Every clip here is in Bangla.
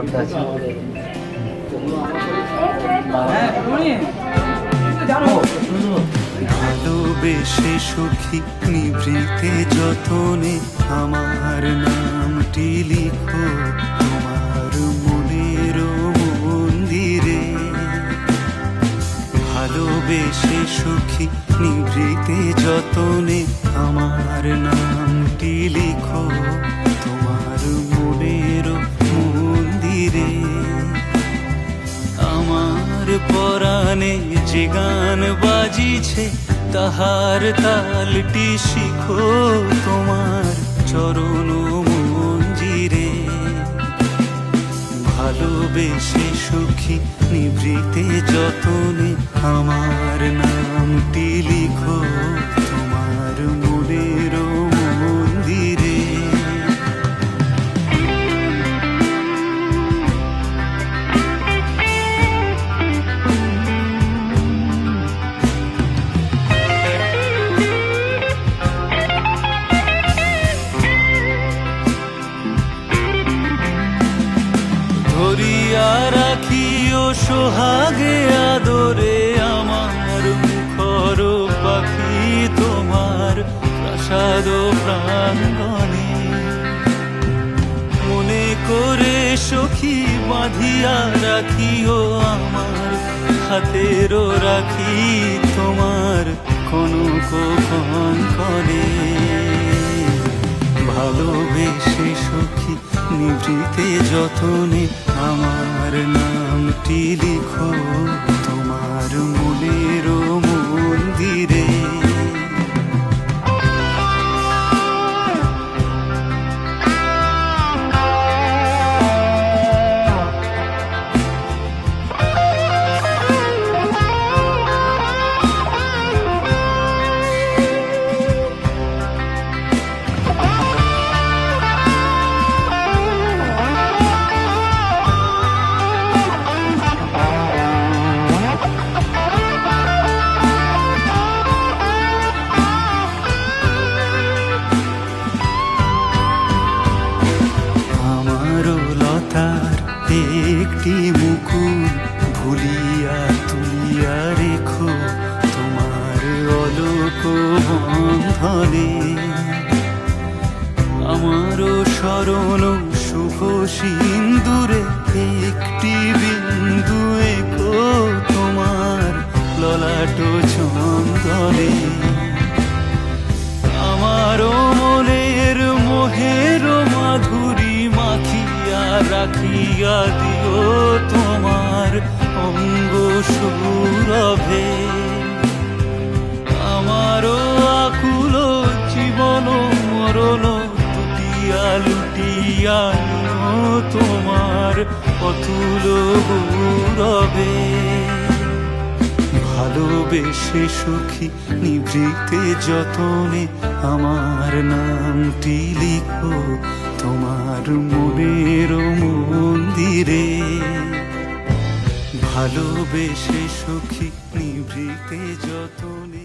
ঘরটা আছে। ভালোবেসে সুখী নিভৃতে যতনে আমার নামটি লিখো তোমার মনের মন্দিরে। ভালোবেসে সুখী নিভৃতে যতনে আমার নামটি লিখো তোমার মনের মন্দিরে। আমার পরাণে যে গান বাজিছে তাহার তালটি শিখো তোমার চরণ মঞ্জিরে। ভালোবেসে সুখী নিভৃতে যতনে আমার নামটি লিখো তোমার মনের মন্দিরে। ধরিয়া রাখিও সোহাগে আদরে আমার মুখর পাখি তোমার প্রাসাদ প্রাঙ্গণে। মনে করে সখী বাঁধিয়া রাখিও আমার হাতের রাখি তোমার কনক কঙ্কণে। ভালোবেসে সখী নিভৃতে যতনে আমার নামটি লিখো তোমার মনের মন্দিরে। একটি মুকুল ভুলিয়া তুলিয়া রেখো তোমার অলোক বন্ধনে। আমারও স্মরণ শুভ সিন্দুরে একটি বিন্দু এঁকো তোমার ললাট চন্দনে। আমারও মনের মোহের মাধুরী মাখিয়া রাখিয়া দিও তোমার অঙ্গ সৌরভে। আমারও আকুল জীবন মরণ টুটিয়া লুটিয়া নিও তোমার অতুল গৌরবে। ভালোবেসে সুখী নিভৃতে যতনে আমার নামটি লিখো তোমার মনের মন্দিরে। ভালোবেসে সুখী নিভৃতে যতনে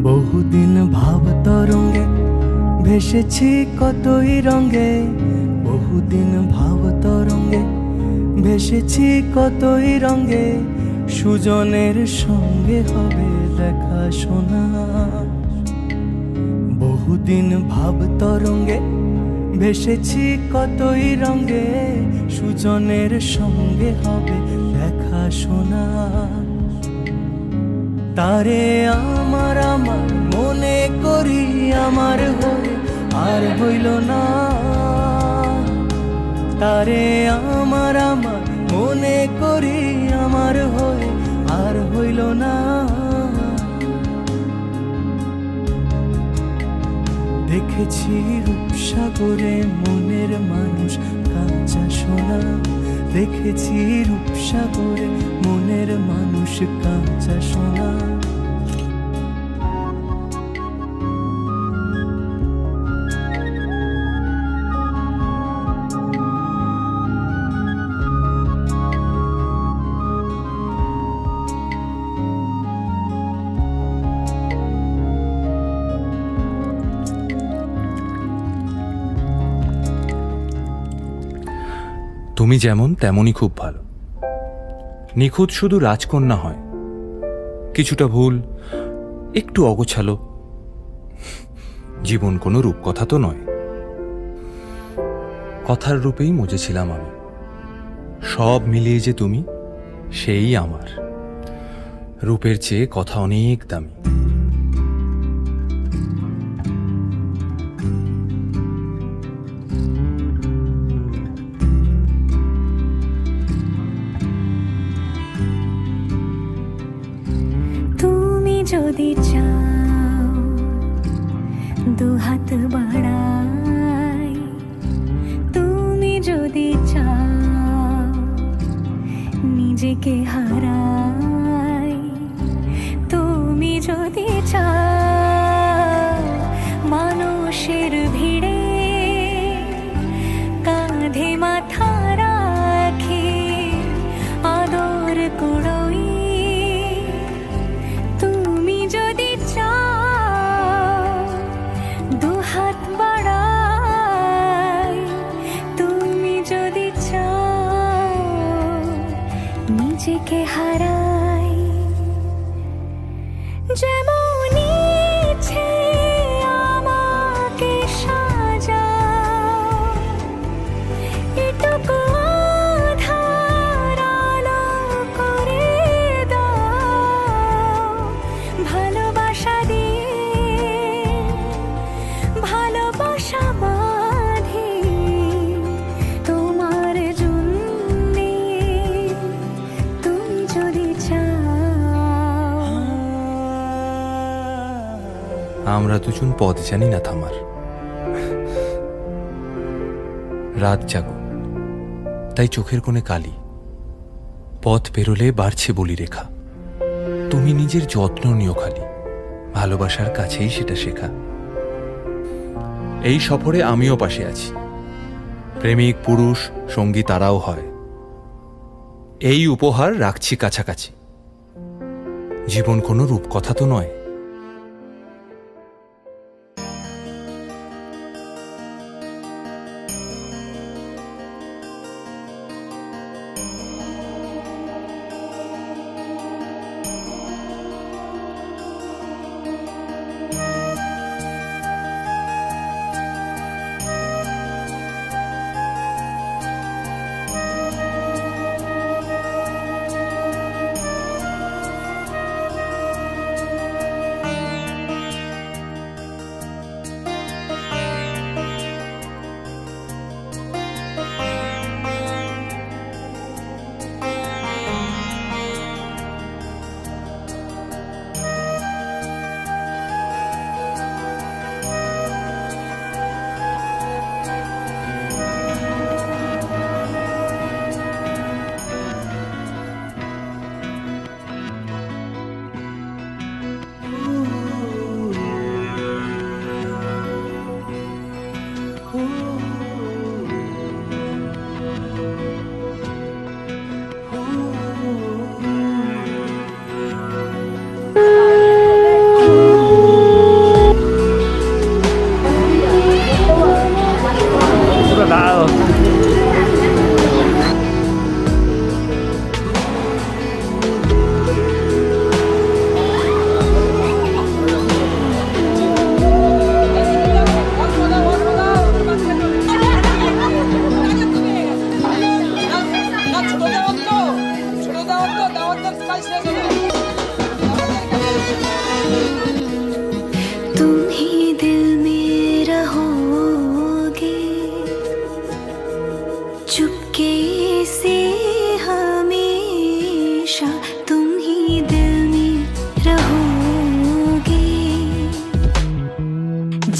বহুদিন ভাব তরঙ্গে ভেসেছি কতই রঙে। বহুদিন ভাব তরঙ্গে ভেসেছি কতই রঙে। সুজনের সঙ্গে হবে দেখা শোনা। বহুদিন ভাব তরঙ্গে ভেসেছি কতই রঙে। সুজনের সঙ্গে হবে দেখা শোনা। তারে আমার আমার মনে করি আমার হয়ে আর হইল না। তারে আমার আমার মনে করি আমার হয়ে আর হইল না। দেখেছি রূপসাগরে মনের মানুষ কাঁচা সোনা। দেখেছি রূপসাগরে মনের মানুষ কাঁচা সোনা। তুমি যেমন তেমনই খুব ভালো। নিখুঁত শুধু রাজকন্যা হয়, কিছুটা ভুল, একটু অগোছালো। জীবন কোনো রূপকথা তো নয়। কথার রূপেই মজেছিলাম আমি। সব মিলিয়ে যে তুমি, সেই আমার। রূপের চেয়ে কথা অনেক দামি। যদি চাও দুহাত বাড়াই, তুমি যদি চাও নিজেকে হারাই, তুমি যদি চাও মানুষের ভিড়ে কাঁধে মাথা রাখি আদর কুড়োই, দুহাত বাড়াই, তুমি যদি চাও নিজেকে হারাই। যেমন ইচ্ছে আমাকে সাজাও, এটুকু আধার আলো করে দাও, ভালোবাসা দিয়ে ভালোবাসা বাঁধি তোমার জন্যে, তুমি যদি চাও। আমরা দুজন পথ জানি না থামার। রাত জাগো, তাই চোখের কোণে কালি। পথ পেরোলে বাড়ছে বলি রেখা। তুমি নিজের যত্ন নিও খালি, ভালোবাসার কাছেই সেটা শেখা। এই সফরে আমিও পাশে আছি। প্রেমিক পুরুষ সঙ্গী তারাও হয়। এই উপহার রাখছি কাছাকাছি। জীবন কোনো রূপকথা তো নয়।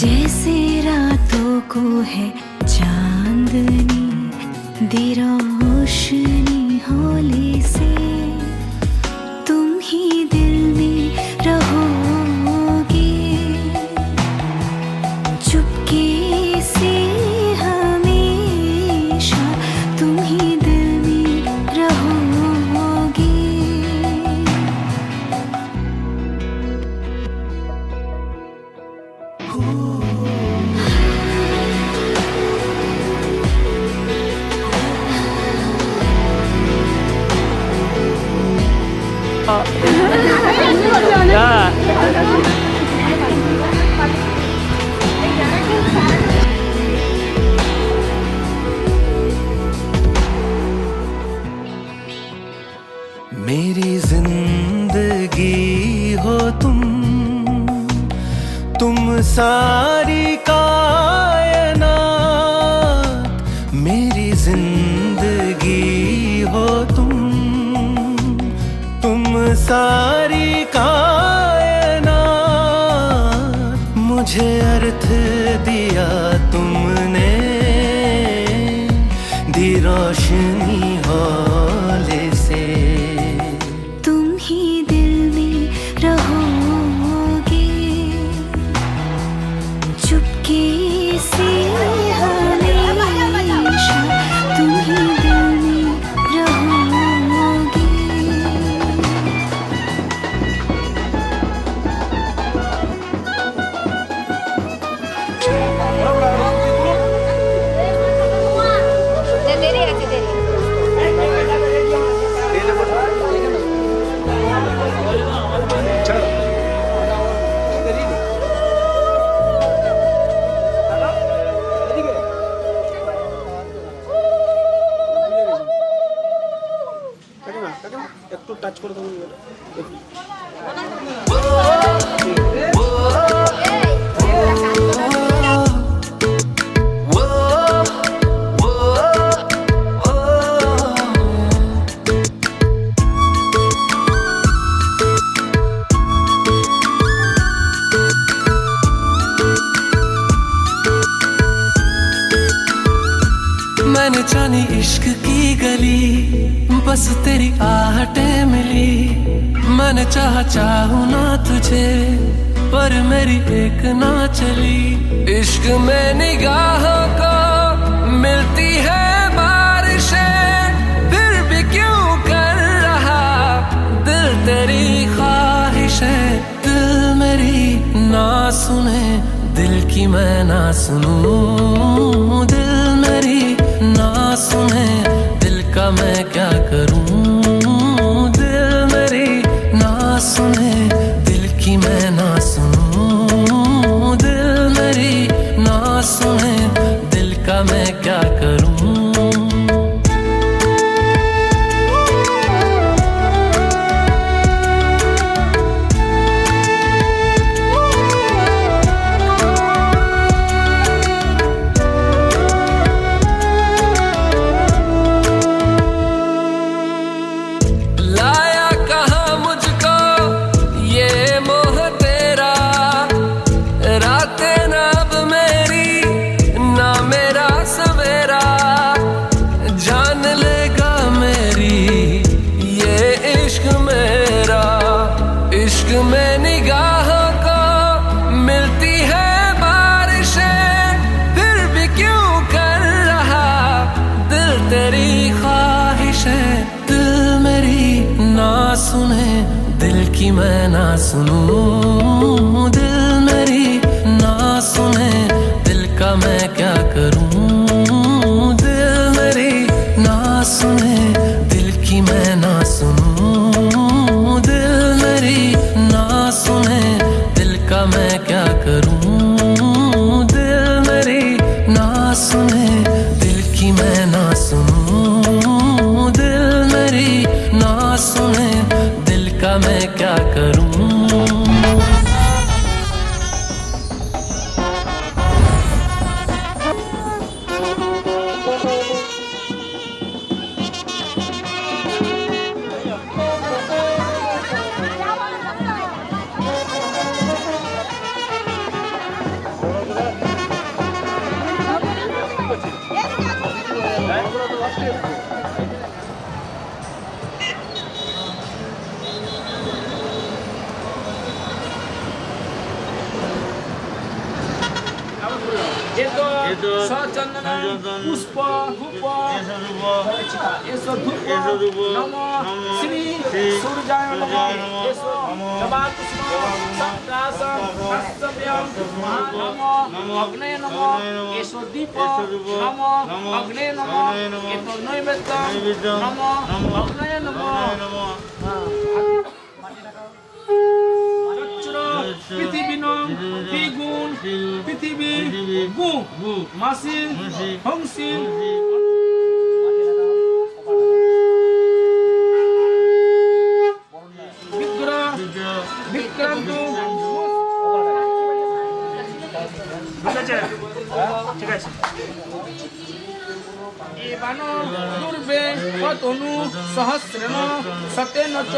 जैसे रातों को है चांदनी दी रोशनी। मेरी जिंदगी हो तुम सारी कायनात, मेरी जिंदगी हो तुम सारी कायनात, मुझे अर्थ दिया तुमने, दी रोशनी हौले से। तुम ही दिल में रहोगे, चुपके से हमेशा तुम ही दिल में रहोगे। একটু টাচ করে দেবো। मैंने जानी इश्क की गली, बस तेरी आहटें मिली। मैंने चाहूं ना तुझे, पर मेरी एक ना चली। इश्क में निगाहों को मिलती है बारिशें, फिर भी क्यों कर रहा दिल तेरी ख्वाहिशें। दिल मेरी ना सुने, दिल की मैं ना सुनूं। दिल मेरी ना सुने, दिल का मैं क्या करूं। दिल मेरी ना सुने, दिल की मैं ना सुनूं। दिल मेरी ना सुने, दिल का मैं क्या करूं। इश्क में निगाहों को मिलती है बारिशें, फिर भी क्यों कर रहा दिल तेरी ख्वाहिशें। दिल मेरी ना सुने, दिल की मैं ना सुनूं। दिल मेरी ना सुने, दिल का मैं क्या करूं। दिल मेरी ना सुने, दिल की मैं ना सुनूं। दिल मेरी ना सुने, दिल का मैं क्या करूं। दिल मेरी ना सुने, दिल की मैं ना सुनूं। दिल मेरी ना सुने, दिल का मैं क्या करूं। সচন্দন পুষ্প ধূপ এসো ধূপ নমো শ্রী সূর্যায় নমো এসো জবাকুষ্ম সপ্তাসং হস্তব্যং নমো অগ্নে নমো এসো দীপ নমো অগ্নে নমো এতো নৈবেদ্যং নমো অগ্নে নমো চচ্চর পৃথিবীন দ্বিগুণ পৃথিবী গু মাসি হংসি বিগ্রহ বিক্রান্ত ঠিক আছে এবানো দুর্বে তনু সহস্রেণ সতেন চ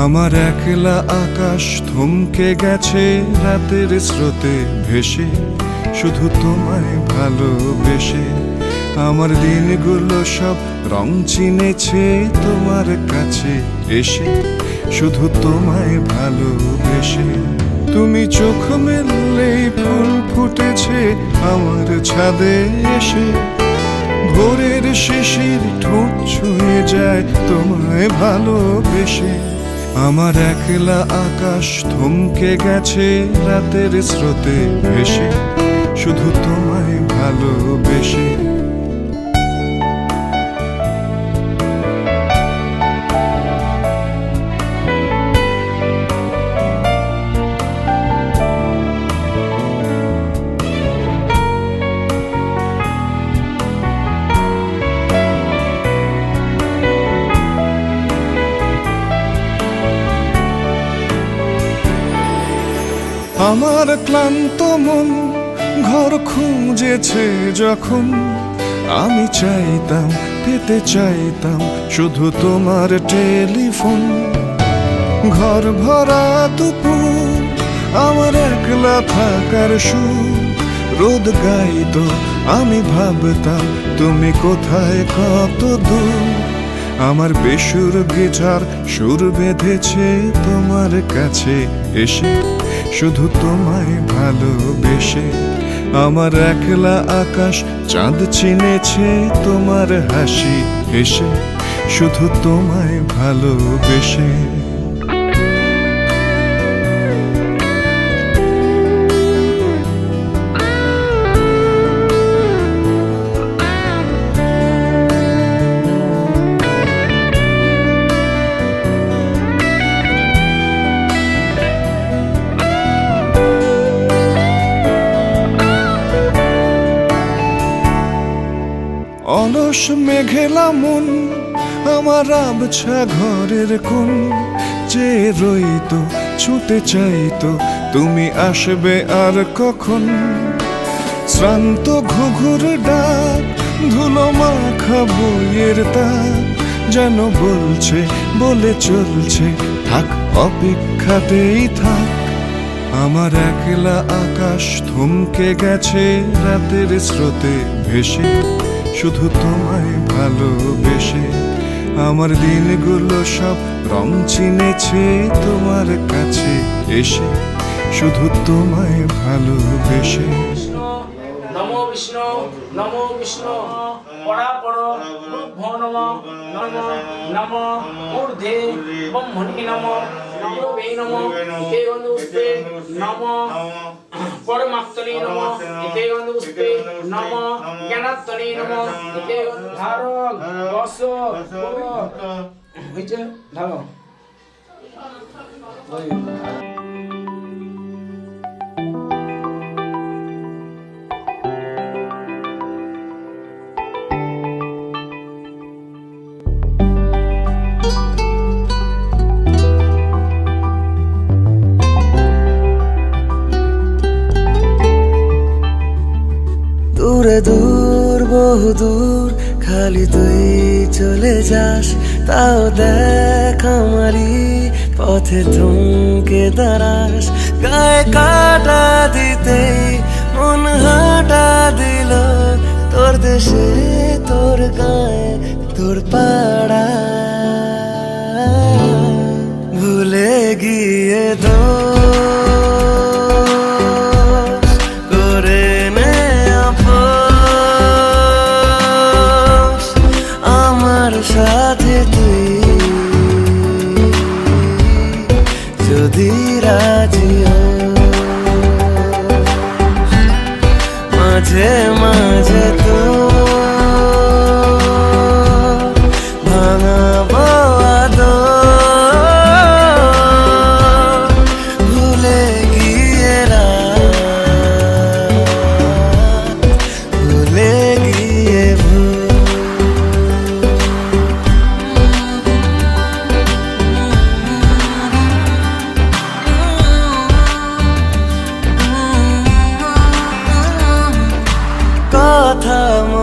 আমার একলা আকাশ থমকে গেছে রাতের স্রোতে ভেসে, শুধু তোমায় ভালোবেসে। আমার দিনগুলো সব রং চিনেছে তোমার কাছে এসে, শুধু তোমায় ভালোবেসে। তুমি চোখ মেললেই ফুল ফুটেছে আমার ছাদে এসে, ভোরের শিশির ঠোঁট ছুঁয়ে যায় তোমায় ভালোবেসে। আমার একলা আকাশ থমকে গেছে রাতের স্রোতে ভেসে, শুধু তোমায় ভালোবেসে। আমার ক্লান্ত মন ঘর খুঁজেছে যখন, আমি চাইতাম পেতে চাইতাম শুধু তোমার টেলিফোন। ঘর ভরা দুপুর আমার একলা থাকার সুর, রোদ গাইতো আমি ভাবতাম তুমি কোথায় কত দূর। আমার বেসুর গিটার সুর বেঁধেছে তোমার কাছে এসে, শুধু তোমায় ভালোবেসে। আমার একলা আকাশ চাঁদ চিনেছে তোমার হাসি হেসে, শুধু তোমায় ভালোবেসে। অলস মেঘেলা মন আমার আবছা ঘরের কোণ, যে রইতো ছুটে চাইতো তুমি আসবে আর কখন। শ্রান্ত ঘুঘুর ডাক ধুলো মাখা বইয়ের তাক, যেন বলছে বলে চলছে থাক অপেক্ষাতেই থাক। আমার একলা আকাশ থমকে গেছে রাতের স্রোতে ভেসে, শুধু তোমায় ভালোবেসে। আমার দিনগুলো সব রং চিনেছে তোমার কাছে এসে, শুধু তোমায় ভালোবেসে। নমো বিষ্ণু নমো বিষ্ণু পরাপর ভো নমো নমো নমো ঊর্ধ্বে ব্রহ্মণি নমো নমোবে নমো তে গন্ধপুষ্পে নমো পরমাত্মনে নমো তে গন্ধপুষ্পে নমো জ্ঞানাত্মনে নমো তে ধারক বস হইছে ধারো দূরে দূর বহু দূর খালি তুই চলে যাস, তাও দেখ আমারই পথে থমকে দাঁড়াস। গায়ে কাটা দিতে মন হাঁটা দিল তোর দেশে তোর গায়ে তোর পাড়া, ভুলে গিয়ে করে নে আপোষ আমার সাথে তুই যদি রাজি হোস।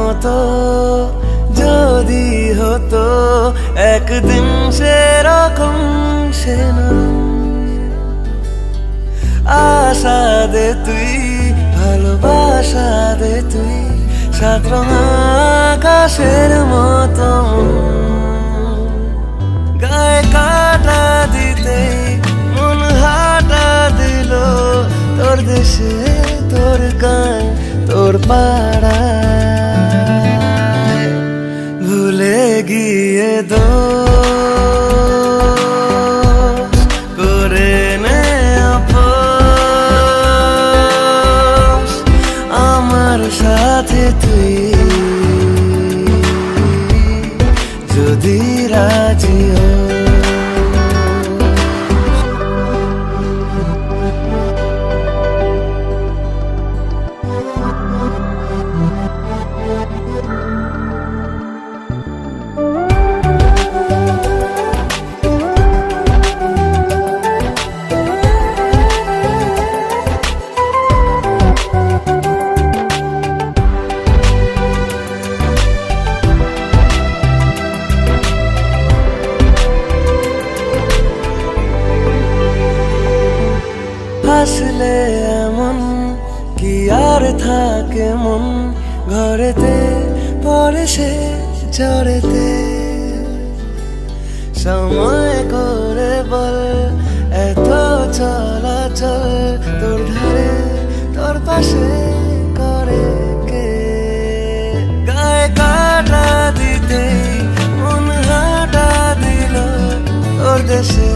মতো যদি হতো একদিন সেরকম সে আশা দে তুই ভালোবাসা দে তুই সাত রঙা আকাশের মতো গায়ে কাটা দিতে মন হাঁটা দিল তোর দেশে তোর গান তোর পাড়ায় ভুলে গিয়ে দোষ করে নে আপোষ আমার সাথে তুই যদি রাজি হোস। হাসলে এমন কি আর থাকে মন ঘরেতে পরে সে ঝড়েতে সময় করে বল এত চলাচল তোর ধারে তোর পাশে করে কে গায়ে কাটা দিতে মন হাঁটা দিল তোর দেশে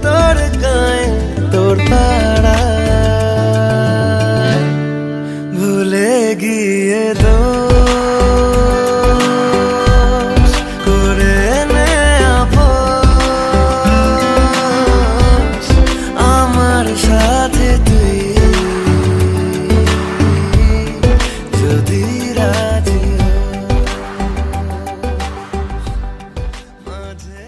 তোর গায়ে তোর পাড়ায় ভুলে গিয়ে দোষ করে নে আপোষ আমার সাথে তুই যদি রাজি মাঝে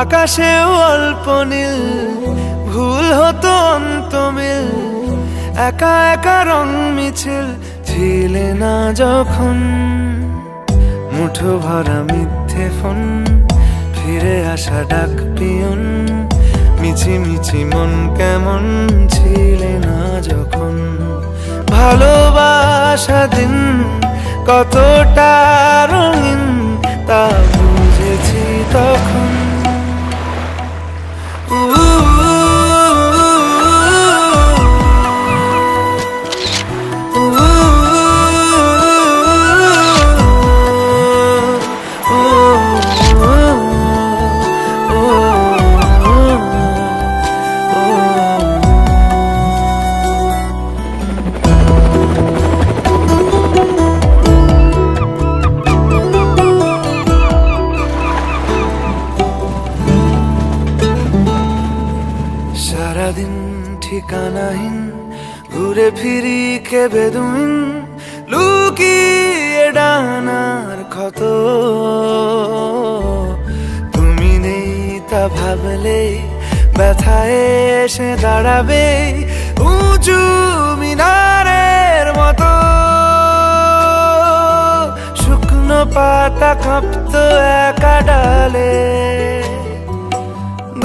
আকাশেও অল্প নীল ভুল হতো অন্ত মিল একা একা রং মিছিল ছিলে না যখন মুঠো ভরা মিথ্যে ফোন ফিরে আসা ডাক পিয়ন মিছি মিছি মন কেমন ছিলে না যখন ভালোবাসা দিন কতটা রঙিন তা বুঝেছি তখন সারাদিন ঠিকানাহীন ঘুরে ফিরি কে বেদুইন লুকিয়ে ডানার ক্ষত তুমি নেই তা ভাবলে ব্যথায় এসে দাঁড়াবে উঁচু মিনারের মতো শুকনো পাতা কাঁপতো একা ডালে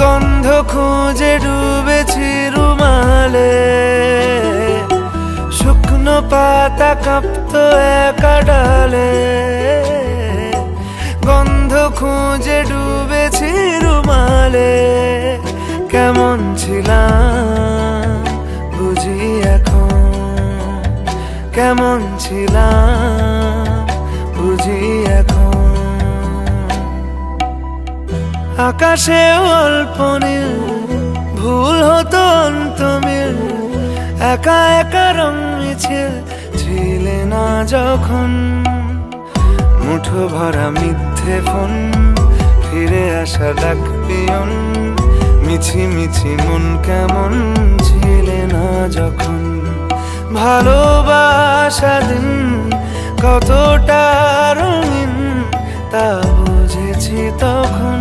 গন্ধ খুঁজে ডুবেছি রুমালে শুকনো পাতা কাঁপতো একা ডালে গন্ধ খুঁজে ডুবেছি রুমালে। কেমন ছিলাম বুঝি এখন, কেমন ছিলাম বুঝি এখন। আকাশে অল্প নীল, ভুল হতো অন্তমিল, একা একা রং মিছিল ছিলে না যখন। মুঠো ভরা মিথ্যে ফোন, ফিরে আসা ডাক পিয়ন, মিছি মিছি মন কেমন ছিলে না যখন। ভালোবাসা দিন কতটা রঙিন তা বুঝেছি তখন।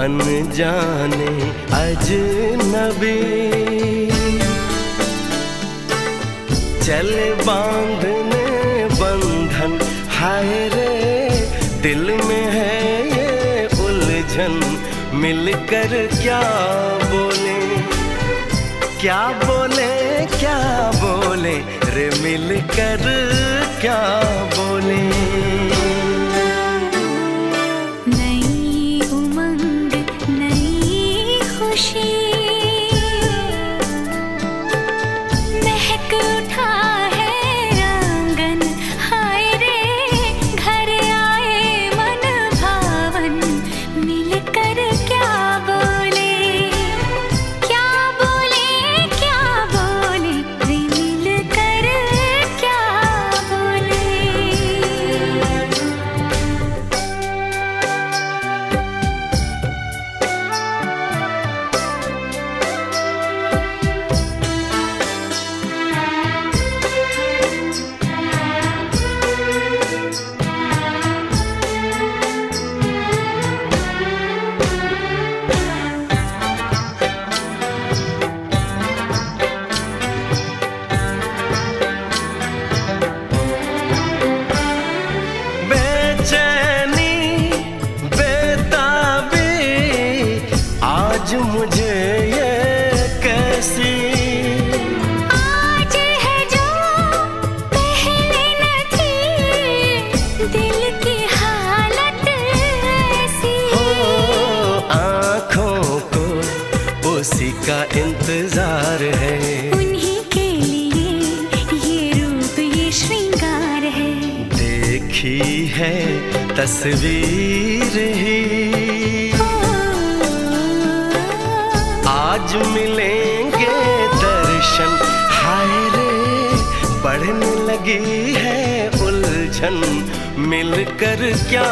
अनजाने अजनबी चले बांधने बंधन, हाय रे दिल में है ये उलझन। मिलकर क्या बोले, क्या बोले, क्या बोले रे, मिलकर क्या बोले। महक उठा है आंगन, हाय रे घर आए मन भावन। मिलकर क्या बोले, क्या बोले, क्या बोले रे, मिलकर क्या बोले। आज मुझे ये कैसी, आज है जो पहले न थी, दिल की हालत ऐसी। हो आँखों को उसी का इंतजार है, उन्हीं के लिए ये रूप ये श्रृंगार है। देखी है तस्वीर ही, आज मिलेंगे दर्शन, हाय रे बढ़ने लगी है उलझन। मिलकर क्या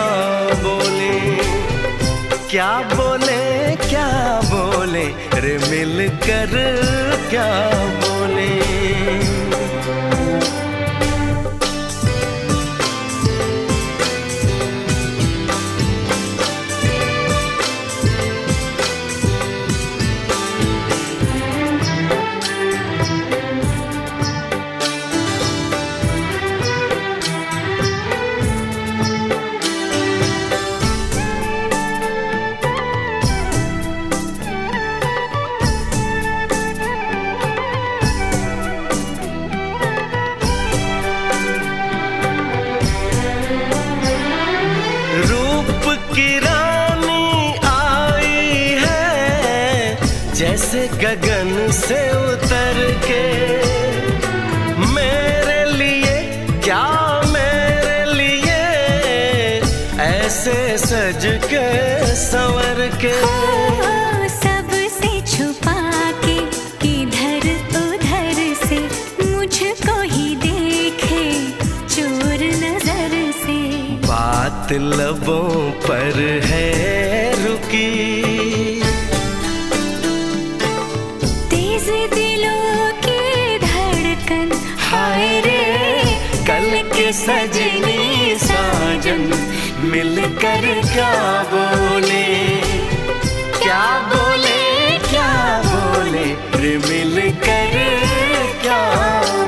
बोले, क्या बोले, क्या बोले रे, मिलकर क्या बोले। जैसे गगन से उतर के, मेरे लिए क्या मेरे लिए कैसे सज के संवर के सबसे छुपा के इधर उधर से मुझको ही देखे चोर नजर से। बात लबों पर है रुकी, तेज दिलों की धड़कन हाय रे कल के सजनी साजन मिलकर क्या बोले, क्या बोले, क्या बोले रे मिलकर क्या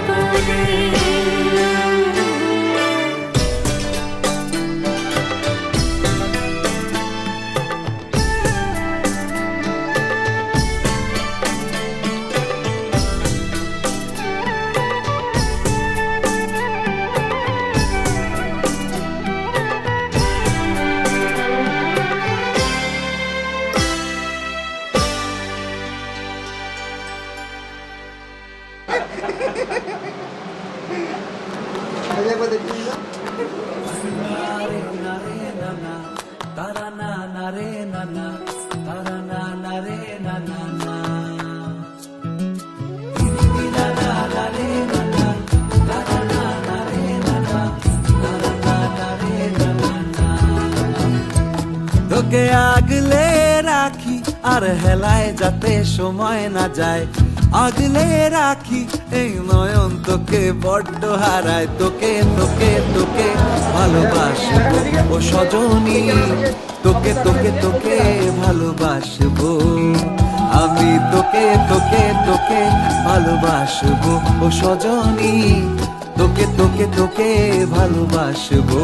बोले। তোকে আগলে রাখি আর হেলায় যাতে সময় না যায়, আগলে রাখি এই নয়ন তোকে বড্ড হারায়। তোকে তোকে তোকে ভালোবাসবো ও সজনী, তোকে তোকে তোকে ভালোবাসবো আমি, তোকে তোকে তোকে ভালোবাসবো ও সজনী, তোকে তোকে তোকে ভালোবাসবো।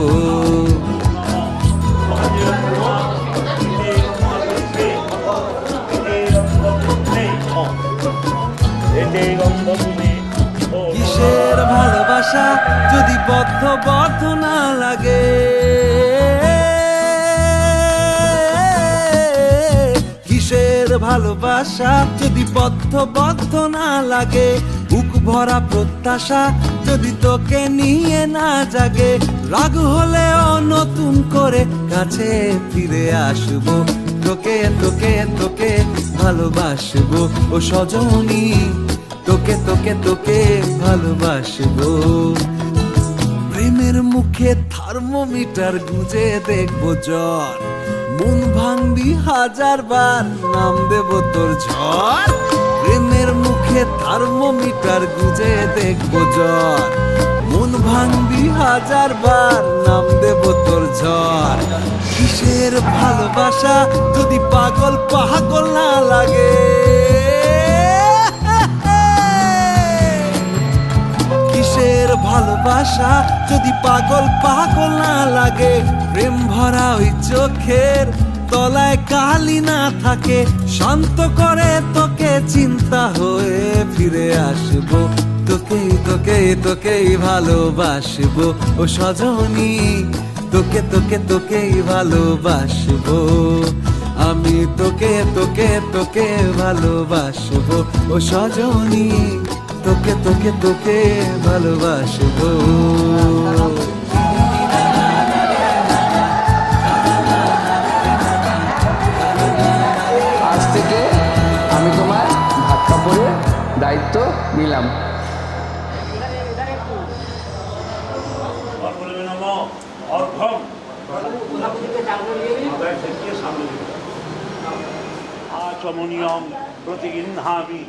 কিসের ভালোবাসা যদি বদ্ধ বদ্ধ না লাগে, কিসের ভালোবাসা যদি বদ্ধ বদ্ধ না লাগে, বুক ভরা প্রত্যাশা যদি তোকে নিয়ে না জাগে, রাগ হলেও নতুন করে কাছে ফিরে আসবো, তোকে তোকে তোকে ভালোবাসবো ও সজনী, তোকে তোকে তোকে ভালোবাসবো। প্রেমের মুখে থার্মোমিটার গুঁজে দেখবো জ্বর, মন ভাঙবি হাজার বার নাম দেব তোর ঝড়। প্রেমের মুখে থার্মোমিটার গুঁজে দেখবো জ্বর, মন ভাঙবি হাজার বার নাম দেব তোর ঝড়। কিসের ভালোবাসা যদি পাগল পাগল না লাগে, কিসের ভালোবাসা যদি পাগল পাগল না লাগে, প্রেম ভরা ওই চোখের তলায় কালি না থাকে, শান্ত করে তোকে চিন্তা হয়ে ফিরে আসবো, তোকে তোকে তোকেই ভালোবাসবো ও সজনী, তোকে তোকে তোকেই ভালোবাসবো আমি, তোকে তোকে তোকে ভালোবাসবো ও সজনী, তোকে তোকে তোকে ভালোবাসবো। আজ থেকে আমি তোমার ভাত কাপড়ের দায়িত্ব নিলাম। আচমনিয়ম প্রতিগৃহামি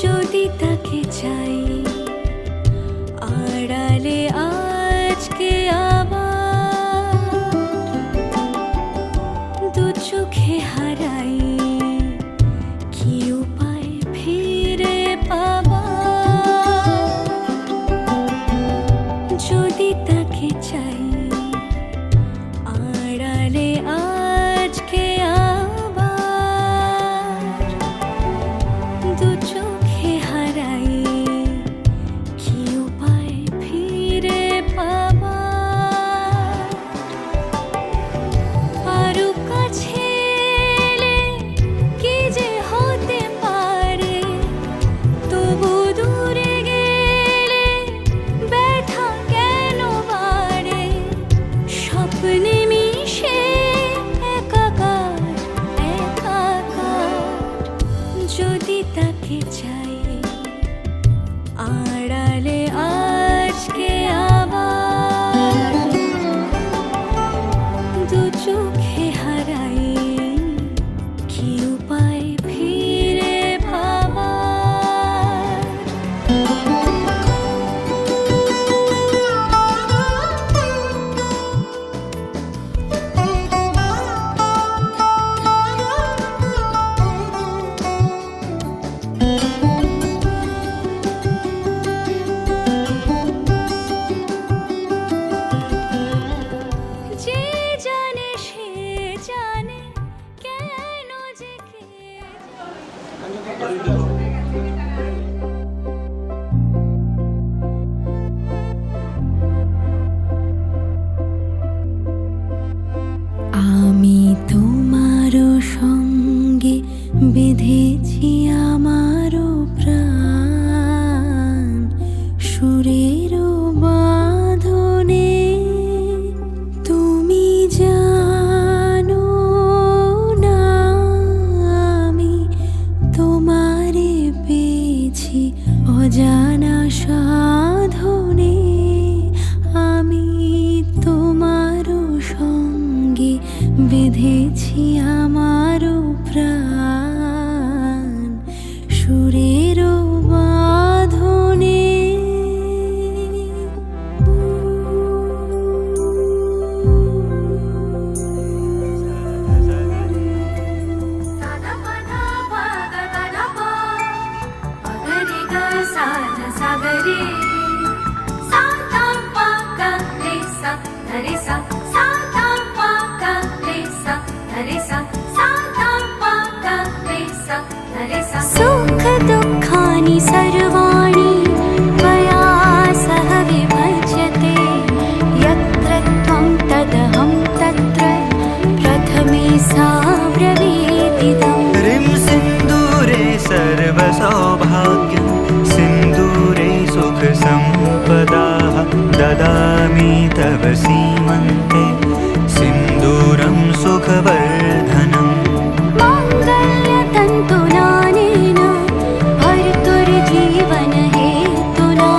যদি তাকে চাই আড়ালে স্বপ্নে মিশে একাকার একাকার, যদি তাকে চাই আড়ালে আজকে আবার, দু চোখে হারাই কি উপায় ফিরে ভাবার। যে জানে সে জানে কেন যে কে আমি তোমারও সঙ্গে বেঁধেছি আমারও প্রাণ, সুরেরও বাঁধনে। তুমি জানো না আমি তোমারে পেয়েছি অজানা সাধনে, আমি তোমারও সঙ্গে বেঁধেছি আমারও প্রাণ, সুরেরও বাঁধনে। सुख दुःखानि सर्वाणि त्वया सह विभज्यते, यत्र त्वं तदहं तत्र प्रथमे सा ब्रवीदिदम्। ह्रीं सिन्दूरे सर्वसौभाग्यं सिन्दूरे सुखसम्पदाः ददामि तव सीमन्ते सिन्दूरं सुखवर्धनम्। माङ्गल्यतन्तुनानेन भर्तुर्जीवन हेतुना,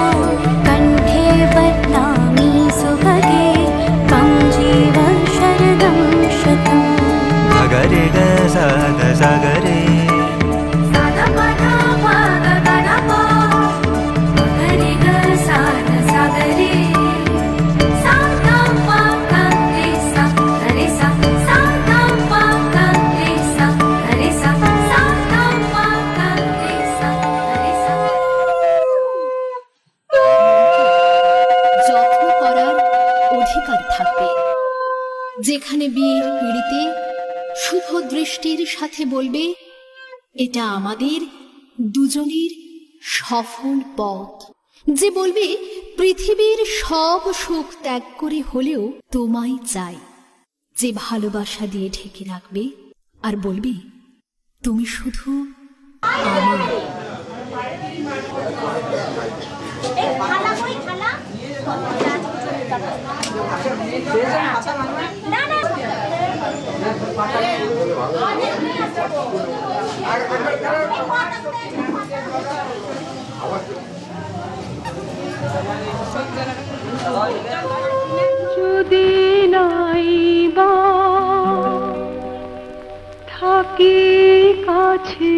कण्ठे बध्नामि सुभगे त्वं जीव शरदं शतम्। भगरे ग साध सागरे যত্ন করার অধিকার থাকবে। যেখানে বিয়ের পিঁড়িতে শুভ দৃষ্টির সাথে বলবে, এটা আমাদের দুজনের সফল পথ। যে বলবে পৃথিবীর সব সুখ ত্যাগ করে হলেও তোমায় চাই। যে ভালোবাসা দিয়ে ঢেকে রাখবে আর বলবে তুমি শুধু আমার। যদি নাই বা থাকি কাছে,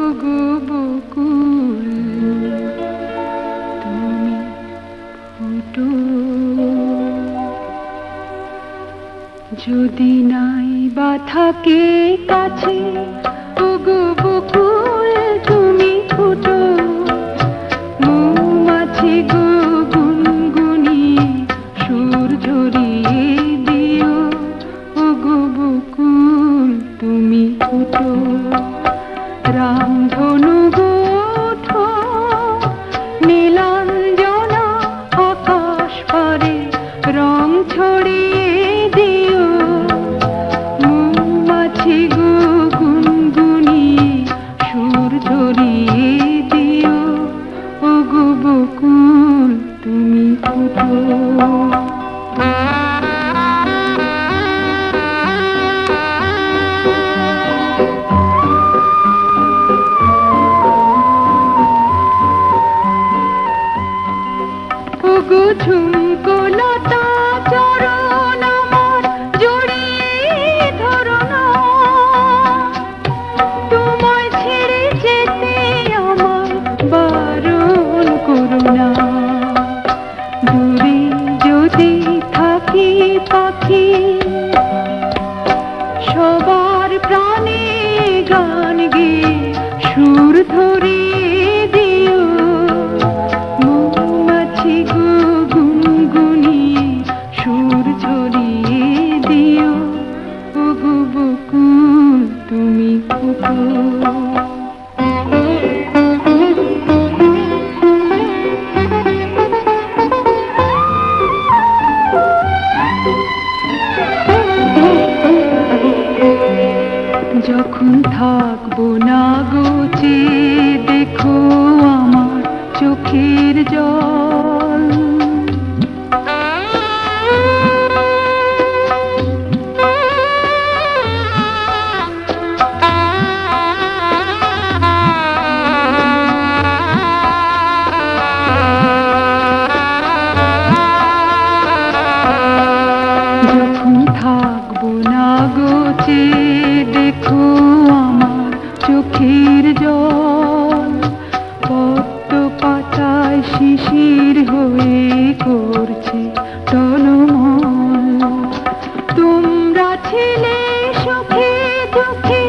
ওগো বকুল তুমি ফুটো। যদি নাই বা থাকে কাছে, ওগো বকুল তুমি ফুটো। মৌমাছি গো গুনগুনিয়ে সুর ঝরিয়ে দিও, ওগো বকুল তুমি ফুটো। রামধনু গো ওঠো, নীলাঞ্জনা আকাশ পারে রং ছড়িয়ে দিও। মৌমাছি গো গুনগুনিয়ে ওগো ঝুমকো লতা চরণ আমার জড়িয়ে ধরো না, তোমায় ছেড়ে যেতে আমার বারণ করো না। দূরে যদি থাকি পাখি, সবার প্রাণে গান গেয়ে সুর ধরিয়ে দিও। মৌমাছি গো গুনগুনিয়ে সুর ঝরিয়ে দিও। ওগো বকুল তুমি ফুটো। যখন থাকবো না গোচে দেখো আমার চোখের জল। যখন থাকবো না গোচে দেখো আমার চোখের জল। পদ্ম পাতায় শিশির হয়ে করছে টলমল। তোমরা ছিলে সুখে দুঃখে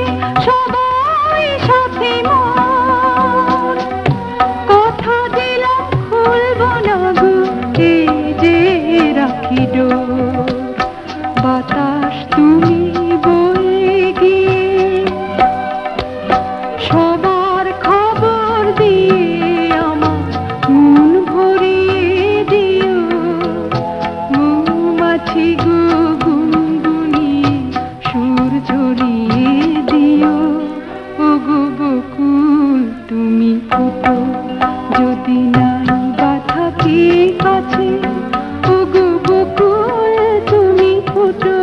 সবাই সাথে মন। কথা দিলাম খুলবো না গো এই যে রাখি ডোর। বাতাস তুমি বয়ে গিয়ে সবার খবর দিয়ে আমার মন ভরিয়ে দিও। মৌমাছি গো গুনগুনিয়ে সুর ঝরিয়ে দিও। ওগো বকুল তুমি ফুটো, যদি নাই বা থাকি কাছে। ওগো বকুল তুমি ফুটো।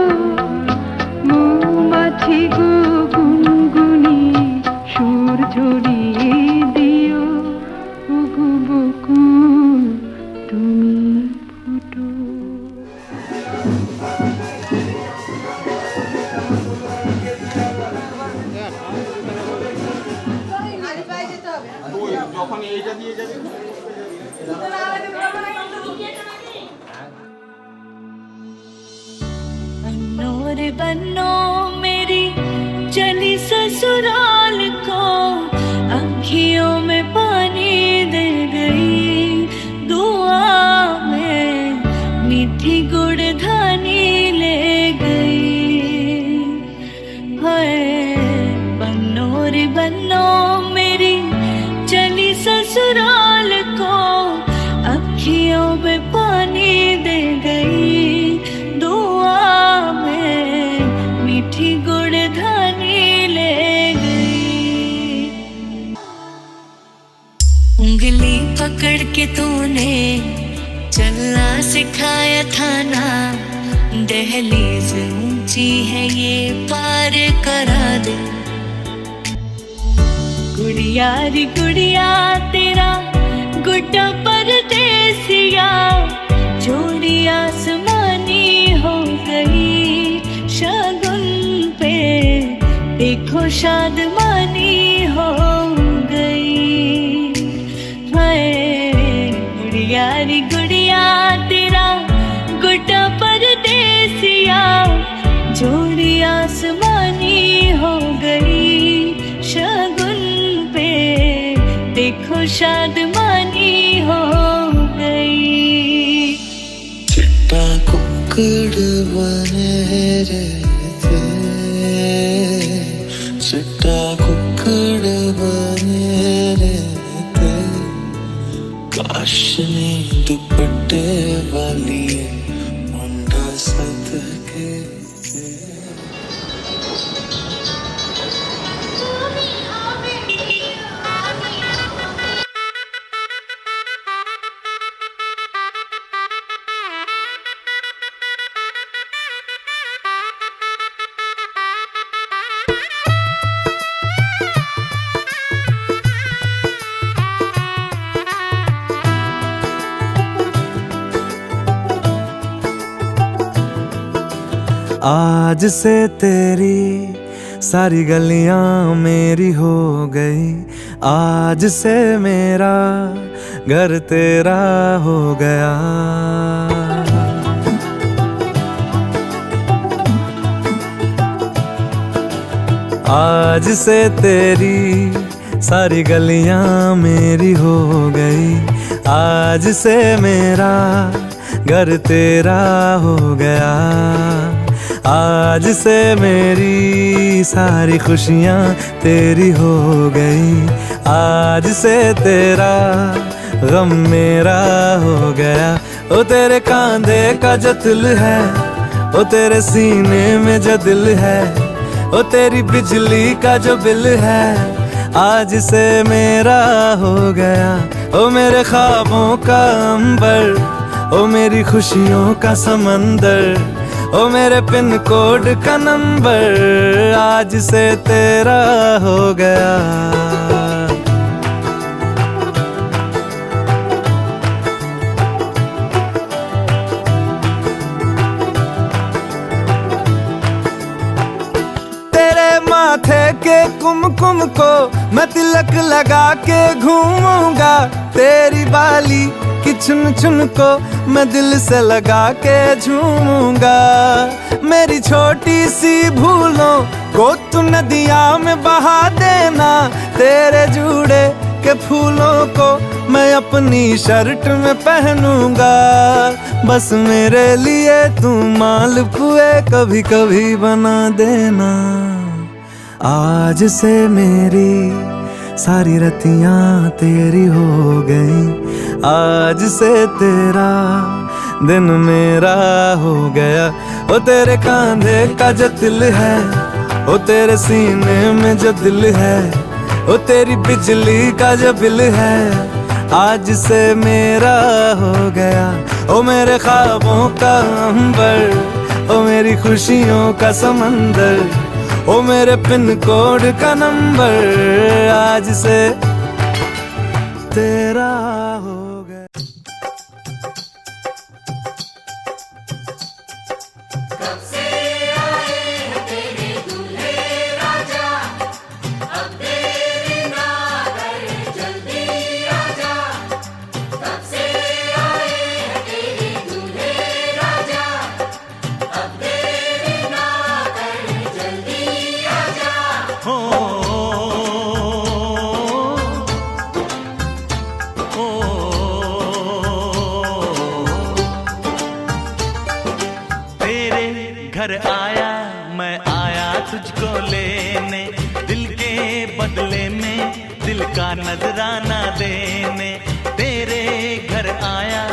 মৌমাছি গো গুনগুনিয়ে সুর ঝরিয়ে দিও। ওগো বকুল তুমি ফুটো। बन्नो रे बन्नो मेरी चली ससुराल को, आँखियों में पानी दे गई। दुआ में मीठी गुड़ धानी ले गई। हाय बन्नो रे बन्नो मेरी चली ससुराल को, आँखियों में पानी दे गई। दुआ में मीठी गुड़ धानी ले गई। उंगली पकड़ के तूने चलना सिखाया था ना, दहलीज ऊंची है ये पार करा दे। गुड़िया री गुड़िया तेरा गुड्डा परदेसिया, जोड़ी आसमानी हो गई। शगुन पे देखो शादमानी हो गई। हाय गुड़िया री गुड़िया तेरा गुड्डा परदेसिया, जोड़ी आसमानी हो गई। शगुन पे देखो शादमानी हो गई। चिट्टा कुक्कड़ बने रहते, चिट्टा कुक्कड़ बने रहते। काशनी दुपट्टे वाली मुंडा सदके। आज से तेरी सारी गलियां मेरी हो गई, आज से मेरा घर तेरा हो गया। आज से तेरी सारी गलियां मेरी हो गई, आज से मेरा घर तेरा हो गया। आज से मेरी सारी खुशियां तेरी हो गई, आज से तेरा गम मेरा हो गया। ओ तेरे कांधे का जो दिल है, ओ तेरे सीने में जो दिल है, ओ तेरी बिजली का जो बिल है, आज से मेरा हो गया। ओ मेरे ख्वाबों का अंबर, ओ मेरी खुशियों का समंदर, ओ मेरे पिन कोड का नंबर, आज से तेरा हो गया। माथे के कुमकुम को मैं तिलक लगा के घूमूंगा, तेरी बाली की चुन चुन को मैं दिल से लगा के झूमूंगा। मेरी छोटी सी भूलों को तू नदिया में बहा देना, तेरे जूड़े के फूलों को मैं अपनी शर्ट में पहनूंगा। बस मेरे लिए तू मालपुए कभी कभी बना देना। आज से मेरी सारी रतियां तेरी हो गई, आज से तेरा दिन मेरा हो गया। ओ तेरे कांधे का जो दिल है, ओ तेरे सीने में जो दिल है, ओ तेरी बिजली का जो बिल है, आज से मेरा हो गया। ओ मेरे ख्वाबों का अंबर, ओ मेरी खुशियों का समंदर, ओ मेरे पिन कोड का नंबर, आज से तेरा हो गया। कब से आए हैं तेरे दूल्हे राजा, अब देरी ना कर जल्दी आजा। कब से आए हैं तेरे दूल्हे राजा, अब देरी ना कर जल्दी आजा। हो तेरे घर आया मैं, आया तुझको लेने, दिल के बदले में दिल का नजराना देने। तेरे घर आया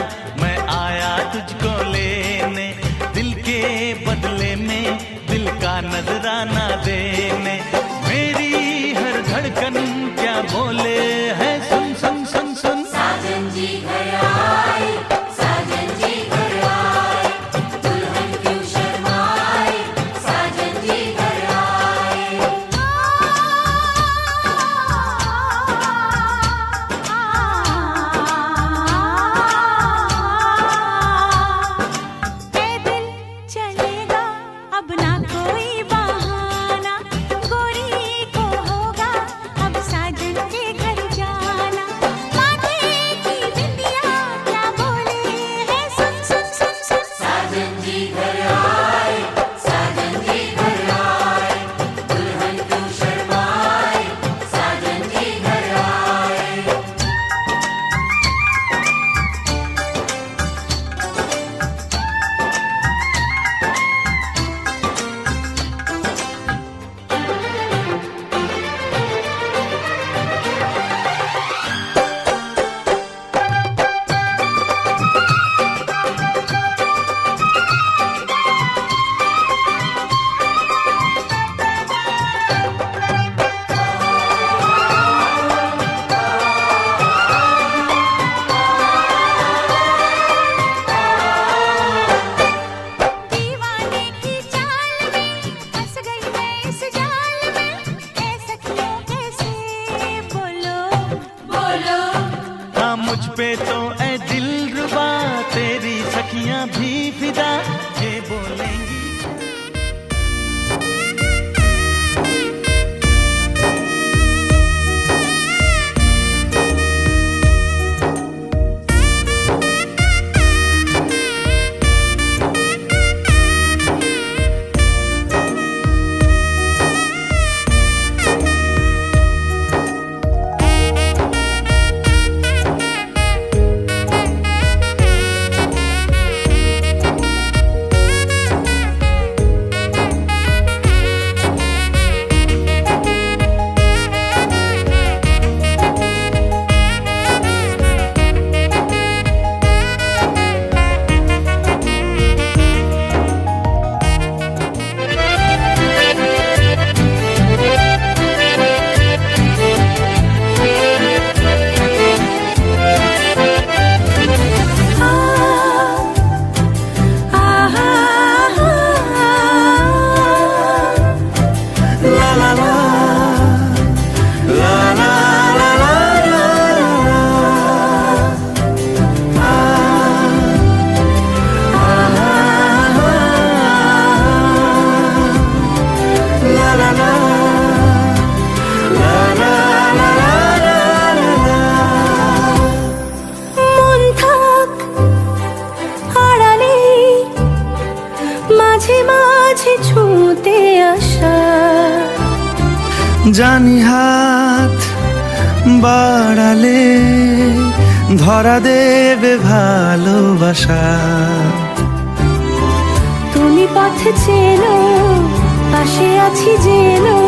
मैं, आया तुझको लेने, दिल के बदले में दिल का नजराना देने। मेरी हर धड़कन क्या बोले है, सुन सुन सुन सुन। साजन जी घर आए, साजन जी घर आए, दुल्हन क्यों शर्माए, साजन जी घर आए। पैदल चलेगा अब ना कोई बहाना, गोरी को होगा अब साजन के घर जाना। माथे की बिंदिया क्या बोले है, सुन सुन सुन सुन। साजन जी घर आए, साजन जी घर आए, दुल्हन क्यों शर्माए, साजन जी घर आए। दीवाने की चाल में फंस गई मैं इस जाल में, ऐसा क्यों कैसे बोलो बोलो। हाँ मुझ पे तो ऐ दिलरुबा, तेरी सखियां भी फिदा ये बोलेंगी। জানি হাত বাড়ালে ধরা দেবে ভালোবাসা। তুমি পথ চেনো, পাশে আছি জেনো,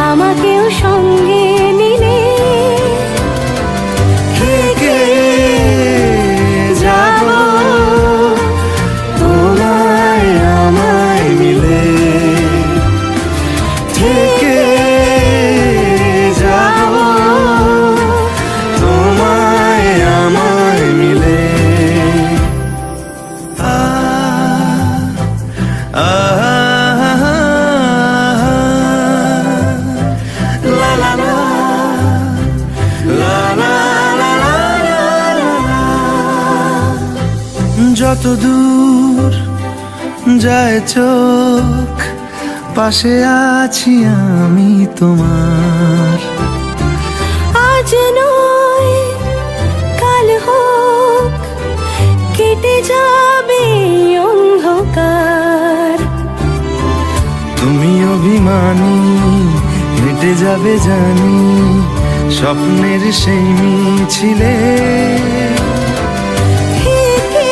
আমাকেও সঙ্গে নিলে থেকে যাব তোমায় আমায় মিলে, থেকে যাব তোমায় আমায় মিলে। আ আ লা লা লা লা লা লা লা। যত দূর যায় চোখ পাশে আছি আমি তোমার। আজ নয় কাল হোক কেটে যাবে অন্ধকার। তুমি অভিমানী হেঁটে যাবে জানি স্বপ্নের সেই মিছিলে। থেকে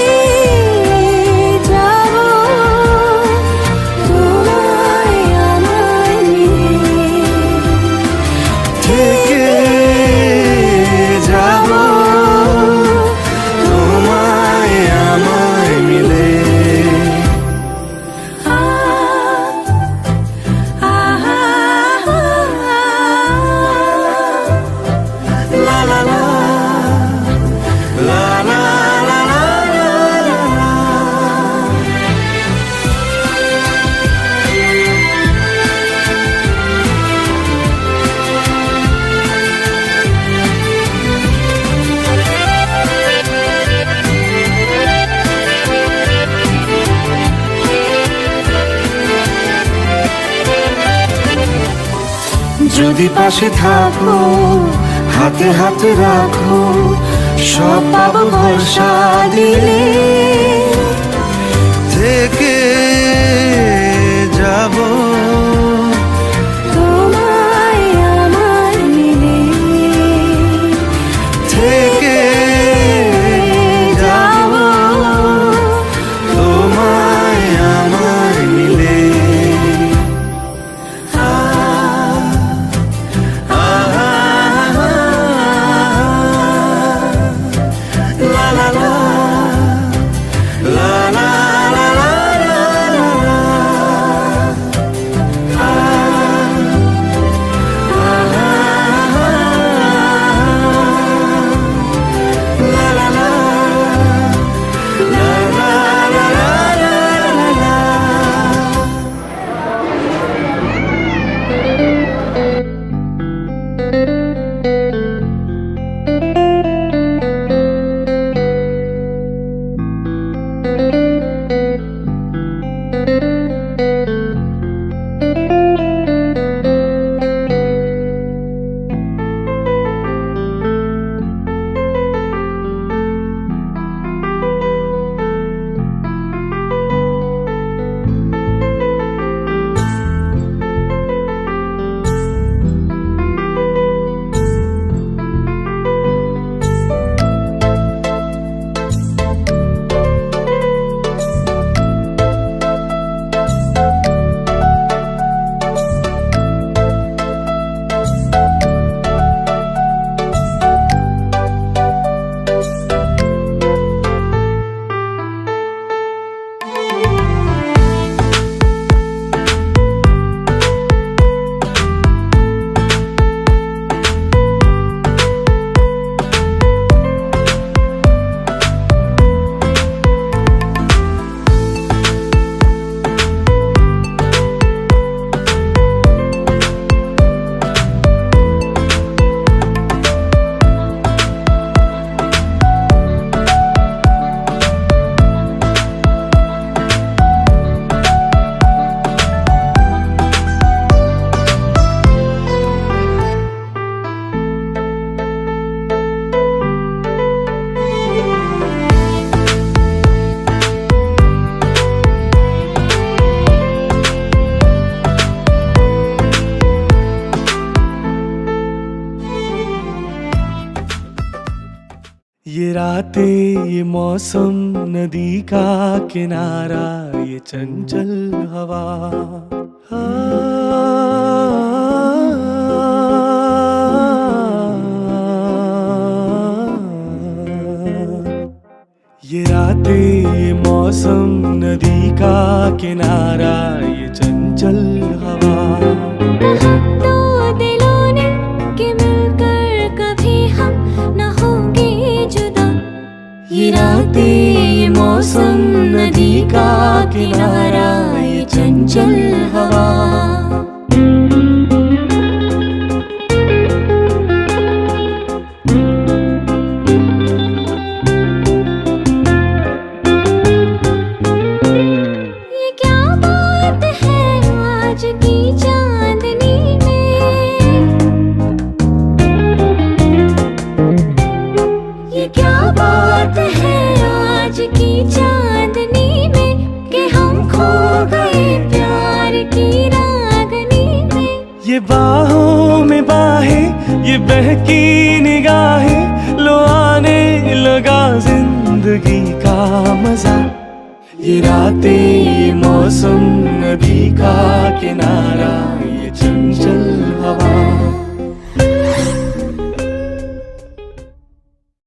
যাব তোমায় আমায় মিলে, থেকে যাব তোমায় আমায় মিলে। লা লা লা লা লা লা লা লা। যদি পাশে থাকো হাতে হাতে রাখো সব পাবো ভরসা দিলে। থেকে যাব তোমায় আমায় মিলে, থেকে যাব তোমায় আমায় মিলে। আ আ লা লা লা লা रातें ये मौसम नदी का किनारा ये चंचल हवा ये रातें ये मौसम नदी का किनारा ये चंचल हवा दो दिलों ने कि मिलकर कभी हम न होंगे जुदा। ये रातें ये मौसम नदी का किनारा ये चंचल हवा ये क्या बात है आज की चांदनी में, ये क्या बात है आज की चांदनी में कि हम खो गए प्यार की रागनी में। ये बाहों में बाहें ये बहकी निगाहें लो आने लगा जिंदगी का मजा। ये रातें ये मौसम नदी का किनारा ये चंचल हवा